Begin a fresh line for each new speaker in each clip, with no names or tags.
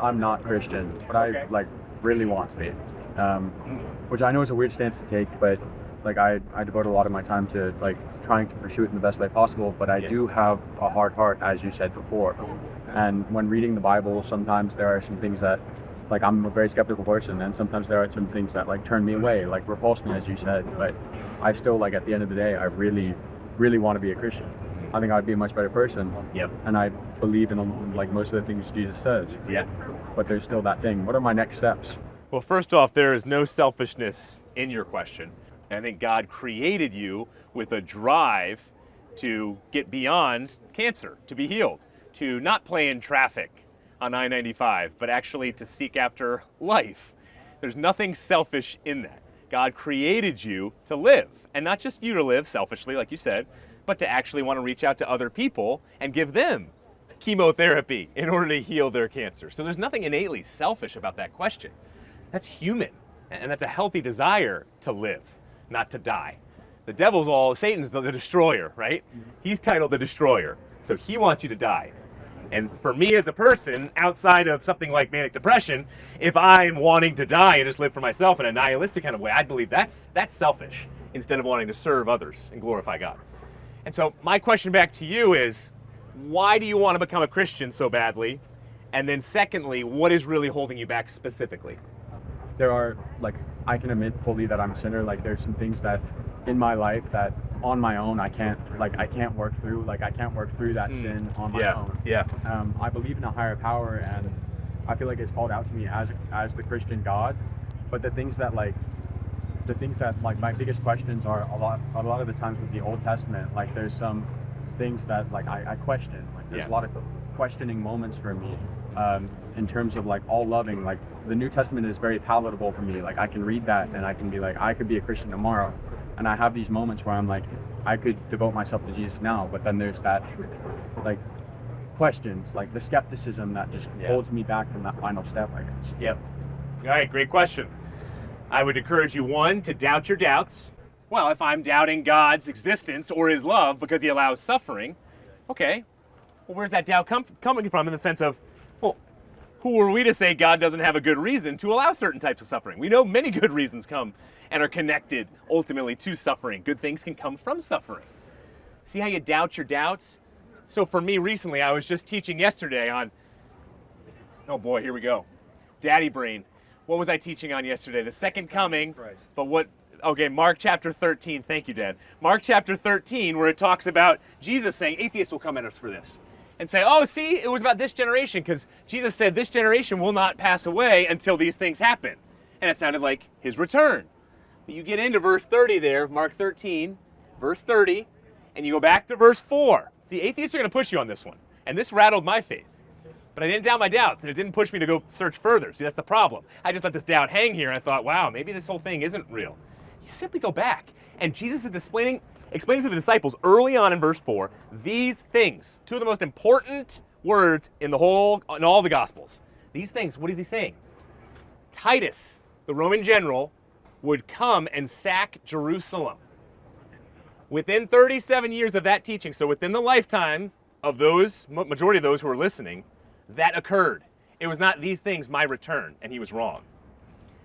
I'm not Christian, but I like really want to be, um, which I know is a weird stance to take, but like I devote a lot of my time to like trying to pursue it in the best way possible. But I do have a hard heart, as you said before, and when reading the Bible, sometimes there are some things that like I'm a very skeptical person, and sometimes there are some things that like turn me away, like repulse me, as you said. But I still like at the end of the day, I really, really want to be a Christian. I think I'd be a much better person.
Yep.
And I believe in like most of the things Jesus says.
Yeah.
But there's still that thing. What are my next steps?
Well, first off, there is no selfishness in your question. And I think God created you with a drive to get beyond cancer, to be healed, to not play in traffic on I-95, but actually to seek after life. There's nothing selfish in that. God created you to live, and not just you to live selfishly, like you said, but to actually want to reach out to other people and give them chemotherapy in order to heal their cancer. So there's nothing innately selfish about that question. That's human, and that's a healthy desire to live, not to die. The devil's Satan's the destroyer, right? He's titled the destroyer, so he wants you to die. And for me as a person, outside of something like manic depression, if I'm wanting to die and just live for myself in a nihilistic kind of way, I believe that's selfish, instead of wanting to serve others and glorify God. And so my question back to you is, why do you want to become a Christian so badly? And then secondly, what is really holding you back specifically?
There are, like, I can admit fully that I'm a sinner. Like, there's some things that in my life that on my own I can't work through. Like, I can't work through that sin on my own.
Yeah.
I believe in a higher power, and I feel like it's called out to me as the Christian God. But the things that like my biggest questions are a lot of the times with the Old Testament. Like, there's some things that like I question. Like, there's a lot of questioning moments for me, in terms of like all loving. Like, the New Testament is very palatable for me. Like, I can read that and I can be like, I could be a Christian tomorrow. And I have these moments where I'm like, I could devote myself to Jesus now. But then there's that like questions, like the skepticism that just holds me back from that final step, I guess.
Yep. All right, great question. I would encourage you, one, to doubt your doubts. Well, if I'm doubting God's existence or his love because he allows suffering, okay, well, where's that doubt coming from, in the sense of, well, who are we to say God doesn't have a good reason to allow certain types of suffering? We know many good reasons come and are connected ultimately to suffering. Good things can come from suffering. See how you doubt your doubts? So for me recently, I was just teaching yesterday on, oh boy, here we go, daddy brain. What was I teaching on yesterday? The second coming, but what, okay, Mark chapter 13, thank you, Dad. Mark chapter 13, where it talks about Jesus saying, atheists will come at us for this, and say, oh, see, it was about this generation, because Jesus said this generation will not pass away until these things happen. And it sounded like his return. But you get into verse 30 there, Mark 13, verse 30, and you go back to verse 4. See, atheists are going to push you on this one, and this rattled my faith. But I didn't doubt my doubts, and it didn't push me to go search further. See, that's the problem. I just let this doubt hang here, and I thought, wow, maybe this whole thing isn't real. You simply go back, and Jesus is explaining to the disciples early on in verse 4, these things, two of the most important words in all the Gospels. These things, what is he saying? Titus, the Roman general, would come and sack Jerusalem. Within 37 years of that teaching, so within the lifetime of those, majority of those who were listening, that occurred. It was not these things, my return, and he was wrong.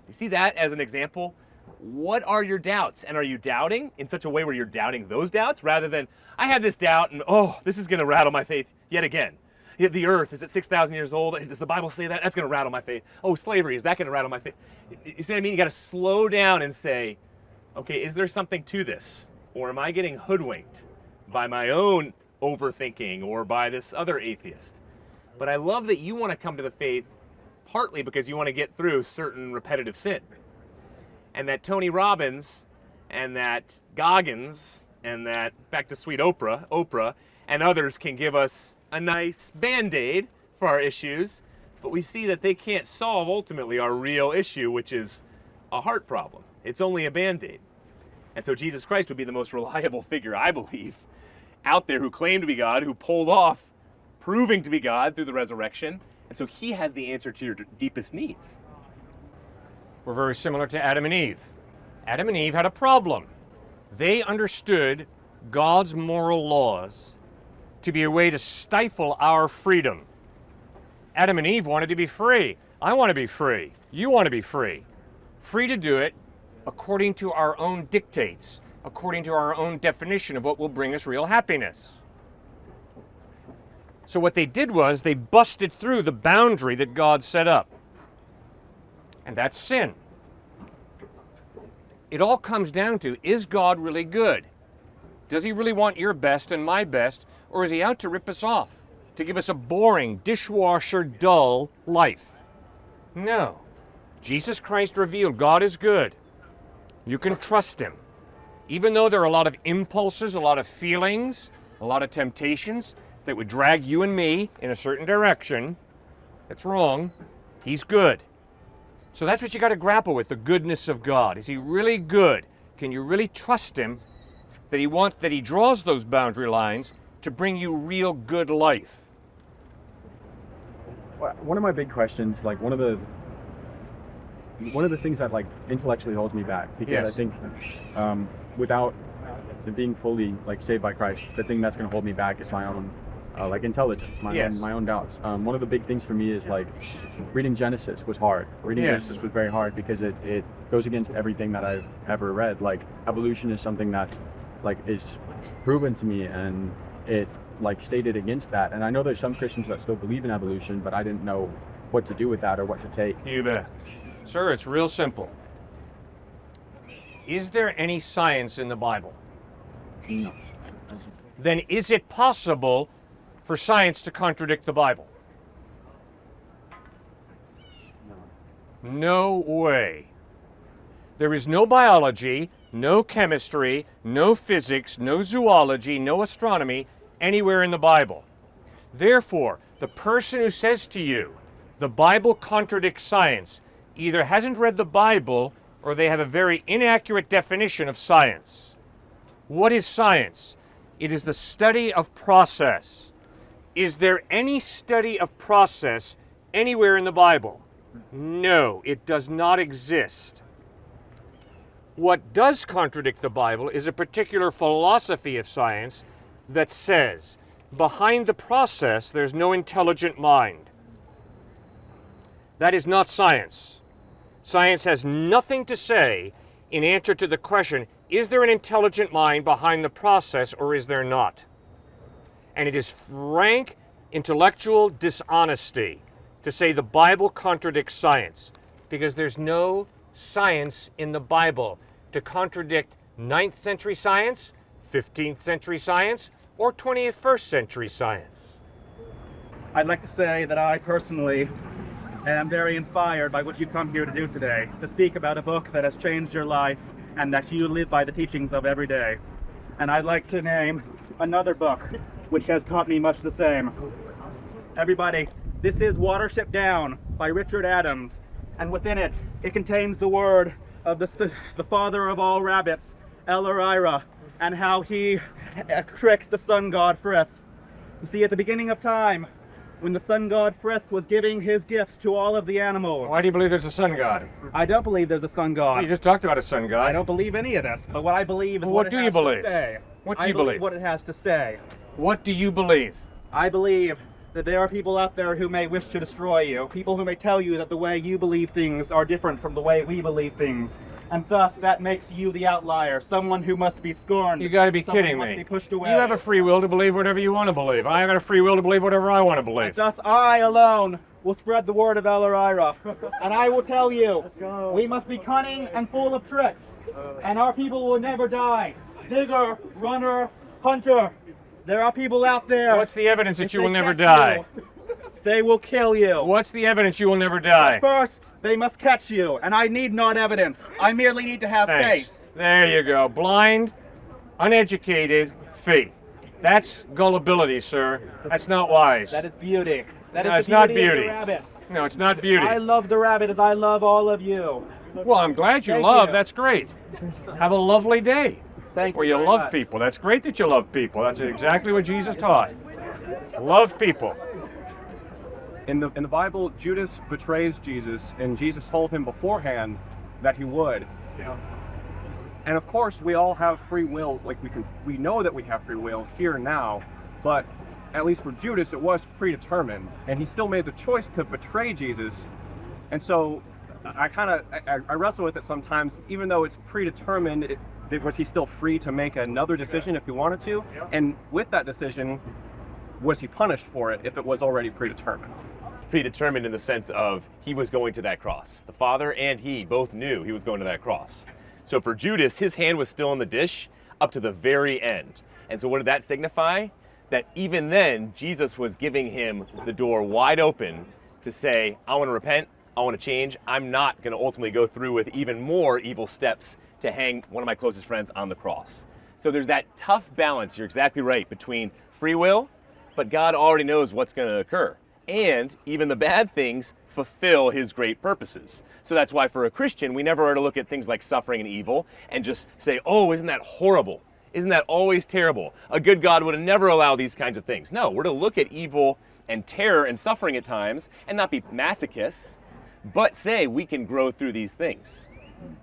You see that as an example? What are your doubts? And are you doubting in such a way where you're doubting those doubts rather than, I have this doubt and, oh, this is going to rattle my faith yet again. The earth, is it 6,000 years old? Does the Bible say that? That's going to rattle my faith. Oh, slavery, is that going to rattle my faith? You see what I mean? You got to slow down and say, okay, is there something to this? Or am I getting hoodwinked by my own overthinking or by this other atheist? But I love that you want to come to the faith partly because you want to get through certain repetitive sin. And that Tony Robbins and that Goggins and that, back to sweet Oprah, and others can give us a nice Band-Aid for our issues, but we see that they can't solve ultimately our real issue, which is a heart problem. It's only a Band-Aid. And so Jesus Christ would be the most reliable figure, I believe, out there who claimed to be God, who pulled off proving to be God through the resurrection. And so he has the answer to your deepest needs.
We're very similar to Adam and Eve. Adam and Eve had a problem. They understood God's moral laws to be a way to stifle our freedom. Adam and Eve wanted to be free. I want to be free. You want to be free. Free to do it according to our own dictates, according to our own definition of what will bring us real happiness. So what they did was they busted through the boundary that God set up. And that's sin. It all comes down to, is God really good? Does he really want your best and my best, or is he out to rip us off, to give us a boring, dishwasher, dull life? No. Jesus Christ revealed God is good. You can trust him. Even though there are a lot of impulses, a lot of feelings, a lot of temptations that would drag you and me in a certain direction, that's wrong. He's good. So that's what you got to grapple with, the goodness of God. Is he really good? Can you really trust him that he draws those boundary lines to bring you real good life?
One of my big questions, like one of the things that like intellectually holds me back, because
Yes.
I think without being fully like saved by Christ, the thing that's going to hold me back is my own like intelligence, my own doubts. One of the big things for me is like reading Genesis was hard. Reading
Yes.
Genesis was very hard because it goes against everything that I've ever read. Like evolution is something that like is proven to me, and it like stated against that. And I know there's some Christians that still believe in evolution, but I didn't know what to do with that or what to take.
You bet. Sir, it's real simple. Is there any science in the Bible?
No.
Then is it possible for science to contradict the Bible? No way. There is no biology, no chemistry, no physics, no zoology, no astronomy anywhere in the Bible. Therefore, the person who says to you, the Bible contradicts science, either hasn't read the Bible or they have a very inaccurate definition of science. What is science? It is the study of process. Is there any study of process anywhere in the Bible? No, it does not exist. What does contradict the Bible is a particular philosophy of science that says, behind the process, there's no intelligent mind. That is not science. Science has nothing to say in answer to the question, is there an intelligent mind behind the process or is there not? And it is frank intellectual dishonesty to say the Bible contradicts science, because there's no science in the Bible to contradict 9th century science, 15th century science, or 21st century science.
I'd like to say that I personally am very inspired by what you've come here to do today, to speak about a book that has changed your life and that you live by the teachings of every day. And I'd like to name another book which has taught me much the same. Everybody, this is Watership Down by Richard Adams, and within it, it contains the word of the father of all rabbits, El-Ira, and how he tricked the sun god Frith. You see, at the beginning of time, when the sun god Frith was giving his gifts to all of the animals.
Why do you believe there's a sun god?
I don't believe there's a sun god.
You just talked about a sun god.
I don't believe any of this, but what I believe is
Well,
what
what
it
do
has
you
to
believe?
say.
What do
I
you
believe
believe?
what it has to say.
What do you believe?
I believe that there are people out there who may wish to destroy you, people who may tell you that the way you believe things are different from the way we believe things, and thus that makes you the outlier, someone who must be scorned.
You gotta be
someone
kidding
who must
me.
be pushed away.
You have a free will to believe whatever you want to believe. I got a free will to believe whatever I want to believe.
Thus I alone will spread the word of El-Ira, and I will tell you, we must be cunning and full of tricks, and our people will never die. Digger, runner, hunter, there are people out there.
What's the evidence that
If
you
they
will never
catch
die?
you, they will kill you.
What's the evidence you will never die?
First, they must catch you, and I need not evidence. I merely need to have
Thanks.
faith.
There you go. Blind, uneducated faith. That's gullibility, sir. That's not wise.
That is beauty. That
No,
is
it's
the
not
beauty of the
beauty.
rabbit.
No, it's not beauty.
I love the rabbit as I love all of you.
Well, I'm glad you
Thank
love.
you.
That's great. Have a lovely day.
Thank
Where
you
you
very
love
much.
people. That's great that you love people. That's exactly what Jesus taught. Love people.
In the Bible, Judas betrays Jesus, and Jesus told him beforehand that he would. And of course, we all have free will. Like we know that we have free will here and now, but at least for Judas, it was predetermined, and he still made the choice to betray Jesus. And so I wrestle with it sometimes, even though it's predetermined, was he still free to make another decision if he wanted to? And with that decision, was he punished for it if it was already predetermined?
Predetermined in the sense of he was going to that cross. The Father and he both knew he was going to that cross. So for Judas, his hand was still in the dish up to the very end. And so what did that signify? That even then, Jesus was giving him the door wide open to say, I want to repent, I want to change. I'm not going to ultimately go through with even more evil steps to hang one of my closest friends on the cross. So there's that tough balance, you're exactly right, between free will, but God already knows what's going to occur. And even the bad things fulfill his great purposes. So that's why for a Christian, we never are to look at things like suffering and evil and just say, oh, isn't that horrible? Isn't that always terrible? A good God would never allow these kinds of things. No, we're to look at evil and terror and suffering at times and not be masochists, but say we can grow through these things.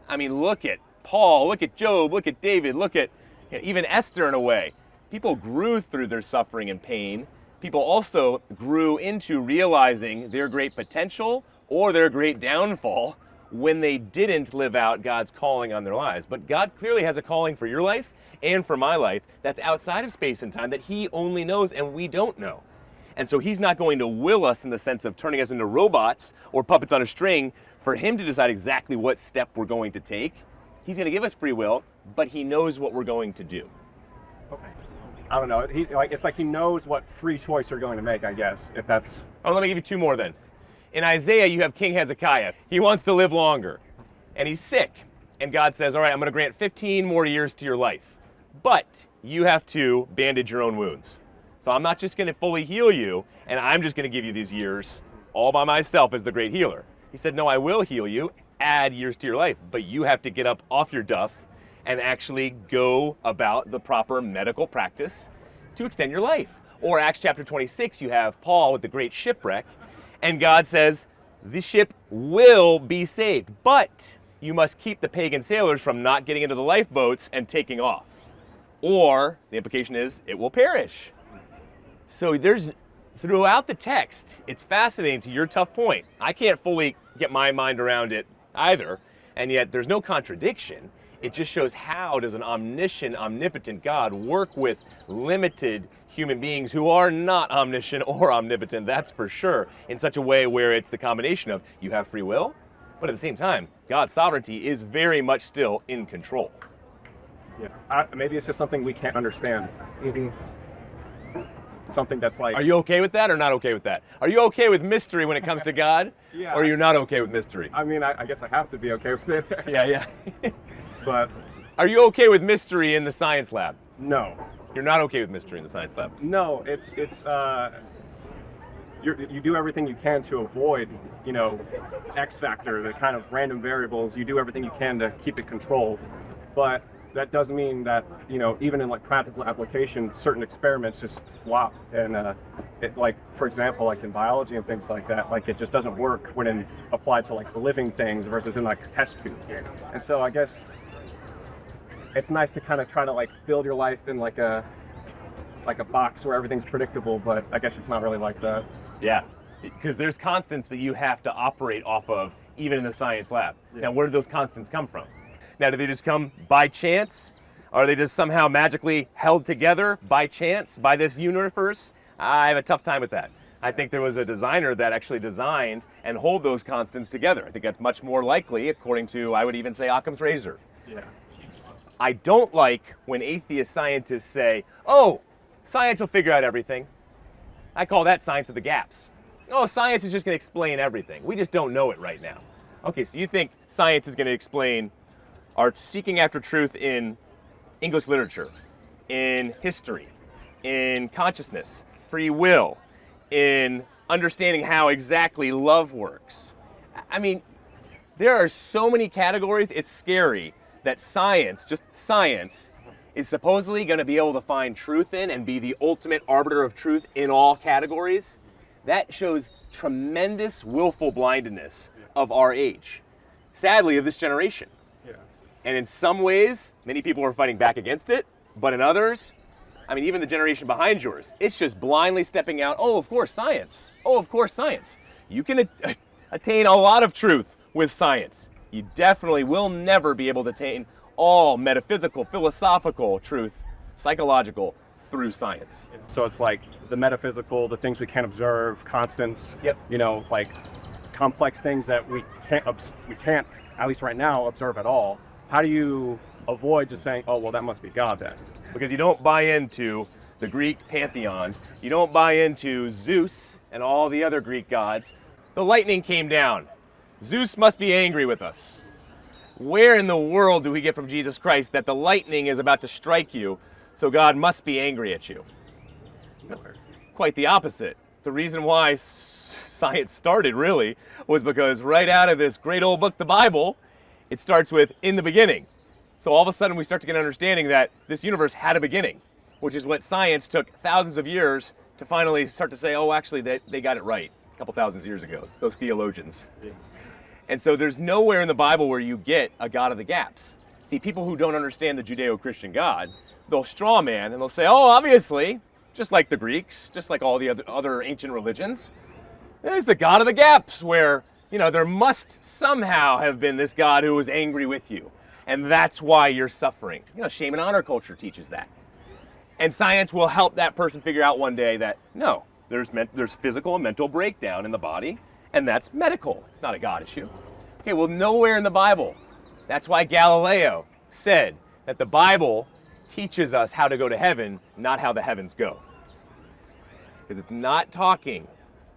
I mean, look at Paul, look at Job, look at David, look at even Esther in a way. People grew through their suffering and pain. People also grew into realizing their great potential or their great downfall when they didn't live out God's calling on their lives. But God clearly has a calling for your life and for my life that's outside of space and time that he only knows and we don't know. And so he's not going to will us in the sense of turning us into robots or puppets on a string for him to decide exactly what step we're going to take. He's going to give us free will, but he knows what we're going to do.
Okay. I don't know. It's like he knows what free choice you're going to make, I guess, if that's...
Oh, let me give you two more then. In Isaiah, you have King Hezekiah. He wants to live longer, and he's sick. And God says, all right, I'm going to grant 15 more years to your life. But you have to bandage your own wounds. So I'm not just going to fully heal you, and I'm just going to give you these years all by myself as the great healer. He said, no, I will heal you, add years to your life, but you have to get up off your duff and actually go about the proper medical practice to extend your life. Or Acts chapter 26, you have Paul with the great shipwreck, and God says, the ship will be saved, but you must keep the pagan sailors from not getting into the lifeboats and taking off. Or the implication is it will perish. So there's, throughout the text, it's fascinating to your tough point. I can't fully get my mind around it either, and yet there's no contradiction. It just shows how does an omniscient, omnipotent God work with limited human beings who are not omniscient or omnipotent, that's for sure, in such a way where it's the combination of you have free will, but at the same time, God's sovereignty is very much still in control.
Yeah, maybe it's just something we can't understand. Something that's like...
Are you okay with that or not okay with that? Are you okay with mystery when it comes to God?
Yeah.
Or you're not okay with mystery?
I mean, I guess I have to be okay with it.
Yeah.
But...
Are you okay with mystery in the science lab?
No.
You're not okay with mystery in the science lab?
No, you do everything you can to avoid, X factor, the kind of random variables. You do everything you can to keep it controlled. But that does mean that, even in like practical application, certain experiments just flop. And for example, like in biology and things like that, like it just doesn't work when applied to like living things versus in like a test tube. And so I guess it's nice to kind of try to like build your life in like a box where everything's predictable, but I guess it's not really like that.
Yeah, because there's constants that you have to operate off of, even in the science lab. Yeah. Now, where do those constants come from? Now, do they just come by chance? Are they just somehow magically held together by chance by this universe? I have a tough time with that. I think there was a designer that actually designed and hold those constants together. I think that's much more likely, according to, I would even say, Occam's razor.
Yeah.
I don't like when atheist scientists say, oh, science will figure out everything. I call that science of the gaps. Oh, science is just going to explain everything. We just don't know it right now. Okay, so you think science is going to explain our seeking after truth in English literature, in history, in consciousness, free will, in understanding how exactly love works. I mean, there are so many categories, it's scary that science, just science, is supposedly going to be able to find truth in and be the ultimate arbiter of truth in all categories. That shows tremendous willful blindness of our age, sadly of this generation. And in some ways, many people are fighting back against it, but in others, I mean, even the generation behind yours, it's just blindly stepping out, oh, of course, science. Oh, of course, science. You can attain a lot of truth with science. You definitely will never be able to attain all metaphysical, philosophical truth, psychological, through science.
So it's like the metaphysical, the things we can't observe, constants,
Yep.
you know, like complex things that we can't, at least right now, observe at all. How do you avoid just saying, oh, well, that must be God then?
Because you don't buy into the Greek pantheon, you don't buy into Zeus and all the other Greek gods. The lightning came down. Zeus must be angry with us. Where in the world do we get from Jesus Christ that the lightning is about to strike you, so God must be angry at you?
Nowhere.
Quite the opposite. The reason why science started, really, was because right out of this great old book, the Bible, it starts with, in the beginning. So all of a sudden we start to get an understanding that this universe had a beginning, which is what science took thousands of years to finally start to say, oh, actually, they got it right a couple thousand years ago, those theologians. And so there's nowhere in the Bible where you get a God of the gaps. See, people who don't understand the Judeo-Christian God, they'll straw man and they'll say, oh, obviously, just like the Greeks, just like all the other ancient religions, there's the God of the gaps where, you know, there must somehow have been this God who was angry with you. And that's why you're suffering. You know, shame and honor culture teaches that. And science will help that person figure out one day that, no, there's physical and mental breakdown in the body, and that's medical. It's not a God issue. Okay, well, nowhere in the Bible. That's why Galileo said that the Bible teaches us how to go to heaven, not how the heavens go. Because it's not talking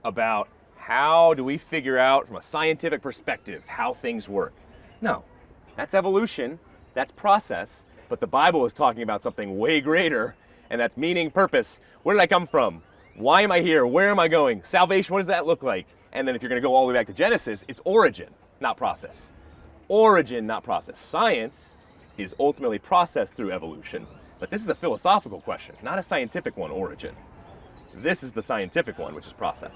about how do we figure out from a scientific perspective how things work. No, that's evolution, that's process, but the Bible is talking about something way greater, and that's meaning, purpose. Where did I come from? Why am I here? Where am I going? Salvation, what does that look like? And then if you're going to go all the way back to Genesis, it's origin, not process. Origin, not process. Science is ultimately processed through evolution, but this is a philosophical question, not a scientific one, origin. This is the scientific one, which is process.